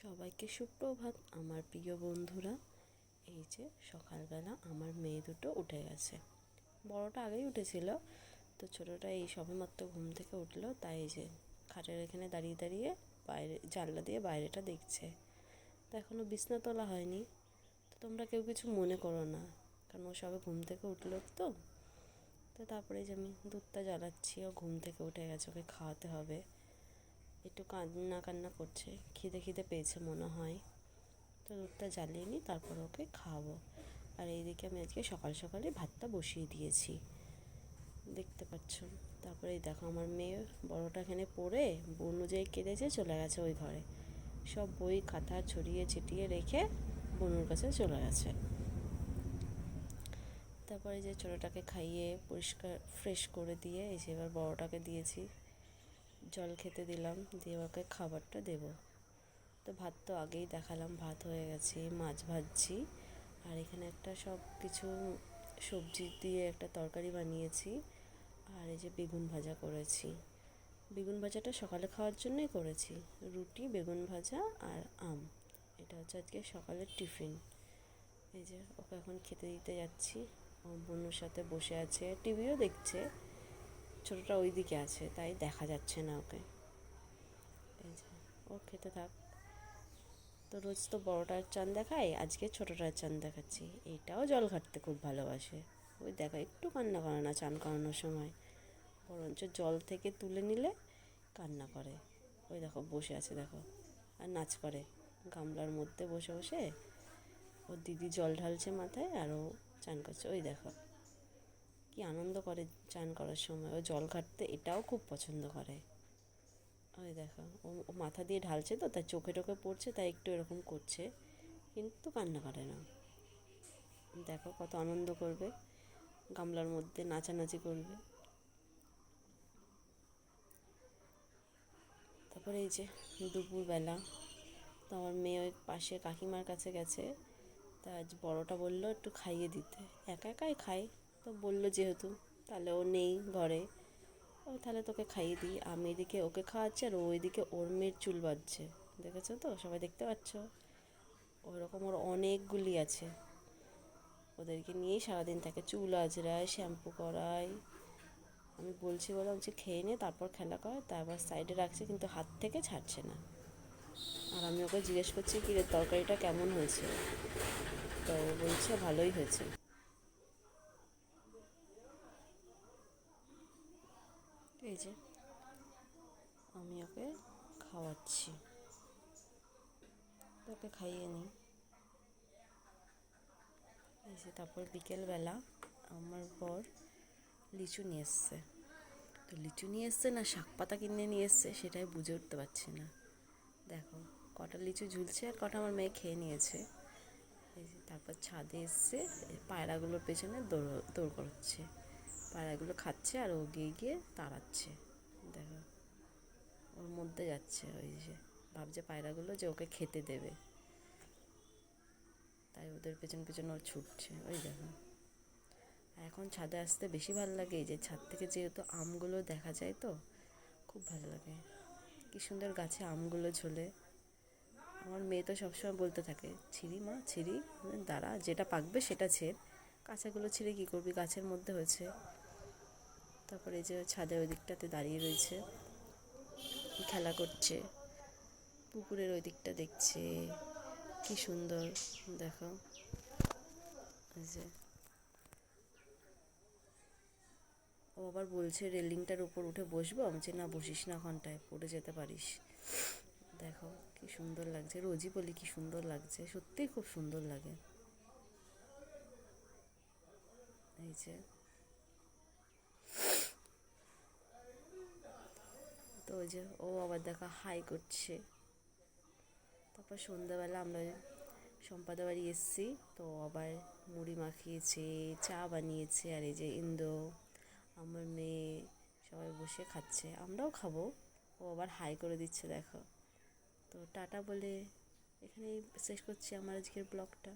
সবাইকে সুপ্রভাত আমার প্রিয় বন্ধুরা। এই যে সকালবেলা আমার মেয়ে দুটো উঠে গেছে। বড়টা আগেই উঠেছিল, তো ছোটোটা এই সবেমাত্র ঘুম থেকে উঠলো। তাই এই যে খাটের এখানে দাঁড়িয়ে দাঁড়িয়ে বাইরে জানলা দিয়ে বাইরেটা দেখছে। তো এখনও বিছনা তোলা হয়নি, তো তোমরা কেউ কিছু মনে করো না, কারণ ও সবে ঘুম থেকে উঠলো। তো তারপরে যে আমি দুধটা জ্বালাচ্ছি, ও ঘুম থেকে উঠে গেছে, ওকে খাওয়াতে হবে। একটু কান্না কান্না করছে, খিদে খিদে পেয়েছে মনে হয়। তো দুধটা জ্বালিয়ে নিই, তারপর ওকে খাওয়াবো। আর এইদিকে আমি আজকে সকাল সকালে ভাতটা বসিয়ে দিয়েছি, দেখতে পাচ্ছ। তারপরে এই দেখো আমার মেয়ে বড়টা এখানে পড়ে বই অনুযায়ী কেঁদেছে, চলে গেছে ওই ঘরে। সব বই খাতা ছড়িয়ে ছিটিয়ে রেখে বনুর কাছে চলে গেছে। তারপরে যে ছোটোটাকে খাইয়ে পরিষ্কার ফ্রেশ করে দিয়ে এই যে এবার বড়টাকে দিয়েছি, জল খেতে দিলাম, দিয়ে ওকে খাবারটা দেবো। তো ভাত তো আগেই দেখালাম, ভাত হয়ে গেছে, মাছ ভাজছি। আর এখানে একটা সব কিছু সবজি দিয়ে একটা তরকারি বানিয়েছি। আর এই যে বেগুন ভাজা করেছি। বেগুন ভাজাটা সকালে খাওয়ার জন্যই করেছি, রুটি, বেগুন ভাজা আর আম। এটা হচ্ছে আজকে সকালের টিফিন। এই যে ওকে এখন খেতে দিতে যাচ্ছি। ও বোনের সাথে বসে আছে, টিভিও দেখছে। ছোটোটা ওই দিকে আছে, তাই দেখা যাচ্ছে না ওকে। এই যে ও খেতে থাক। তো রোজ তো বড়টার চান দেখাই, আজকে ছোটোটার চান দেখাচ্ছি। এইটাও জল ঘাটতে খুব ভালোবাসে। ওই দেখো একটু কান্না করে না চান করানোর সময়, বরঞ্চ জল থেকে তুলে নিলে কান্না করে। ওই দেখো বসে আছে, দেখো, আর নাচ করে গামলার মধ্যে বসে বসে। ওর দিদি জল ঢালছে মাথায় আর ও চান করছে। ওই দেখো কি আনন্দ করে চান করার সময়। ও জল ঘাটতে এটাও খুব পছন্দ করে। ওই দেখো ও মাথা দিয়ে ঢালছে, তো তাই চোখে টোখে পড়ছে, তাই একটু এরকম করছে, কিন্তু কান্না করে না। দেখো কত আনন্দ করবে, গামলার মধ্যে নাচানাচি করবে। তারপরে এই যে দুপুরবেলা তো আমার মেয়ে ওই পাশে কাকিমার কাছে গেছে। তা আজ বড়টা বললো একটু খাইয়ে দিতে, একা একাই খাই। তো বললো যেহেতু, তাহলে ও নেই ঘরে, ও তাহলে তোকে খাইয়ে দিই। আমি এদিকে ওকে খাওয়াচ্ছি আর ও ওইদিকে ওর মেয়ের চুল বাঁধছে। দেখেছো তো, সবাই দেখতে পাচ্ছ। ওরকম ওর অনেকগুলি আছে, ওদেরকে নিয়েই সারাদিন থাকে, চুল আঁচড়ায়, শ্যাম্পু করায়। আমি বললাম যে খেয়ে নে, তারপর খেলা কর, তারপর সাইডে রাখছে, কিন্তু হাত থেকে ছাড়ছে না। আর আমি ওকে জিজ্ঞেস করছি কি রে তরকারিটা কেমন হয়েছে, তো ও বলছে ভালোই হয়েছে। এই যে আমি ওকে খাওয়াচ্ছি, ওকে খাইয়ে নিই। এই যে তারপর বিকেলবেলা আমার বর লিচু নিয়ে এসছে। তো লিচু নিয়ে এসছে না শাক পাতা কিনে নিয়ে এসছে, সেটাই বুঝে উঠতে পারছি না। দেখো কটা লিচু ঝুলছে আর কটা আমার মেয়ে খেয়ে নিয়েছে। এই যে তারপর ছাদে এসছে, পায়রাগুলোর পেছনে দৌড় করছে। পায়রাগুলো খাচ্ছে আর ও গিয়ে গিয়ে তাড়াচ্ছে। দেখো ওর মধ্যে যাচ্ছে, ওই যে ভাবছে পায়রাগুলো যে ওকে খেতে দেবে, তাই ওদের পেছন পেছন ও ছুটছে। ওই দেখো। আর এখন ছাদে আসতে বেশি ভালো লাগে, এই যে ছাদ থেকে যেহেতু আমগুলো দেখা যায়, তো খুব ভালো লাগে। কি সুন্দর গাছে আমগুলো ঝোলে। আমার মেয়ে তো সবসময় বলতে থাকে, ছিঁড়ি মা ছিঁড়ি, দাঁড়া যেটা পাকবে সেটা ছেড়, কাঁচাগুলো ছিঁড়ে কী করবি, গাছের মধ্যে হয়েছে। তারপরে এই যে ছাদে ওই দিকটাতে দাঁড়িয়ে রয়েছে, খেলা করছে, পুকুরের ওই দিকটা দেখছে, কি সুন্দর। দেখো এই যে ও আবার বলছে রেলিংটার উপর উঠে বসবো। আমি বলছি না বসিস না, ঘন্টায় পড়ে যেতে পারিস। দেখো কি সুন্দর লাগছে, রোজই বলি কি সুন্দর লাগছে, সত্যিই খুব সুন্দর লাগে। এই যে তো ওই যে ও আবার দেখা হাই করছে। তারপর সন্ধ্যাবেলা আমরা সম্পাদা বাড়ি এসেছি, তো আবার মুড়ি মাখিয়েছে, চা বানিয়েছে। আর এই যে ইন্দো, আমার মেয়ে, সবাই বসে খাচ্ছে, আমরাও খাবো। ও আবার হাই করে দিচ্ছে দেখো। তো টাটা বলে এখানেই শেষ করছি আমার আজকের ব্লগটা।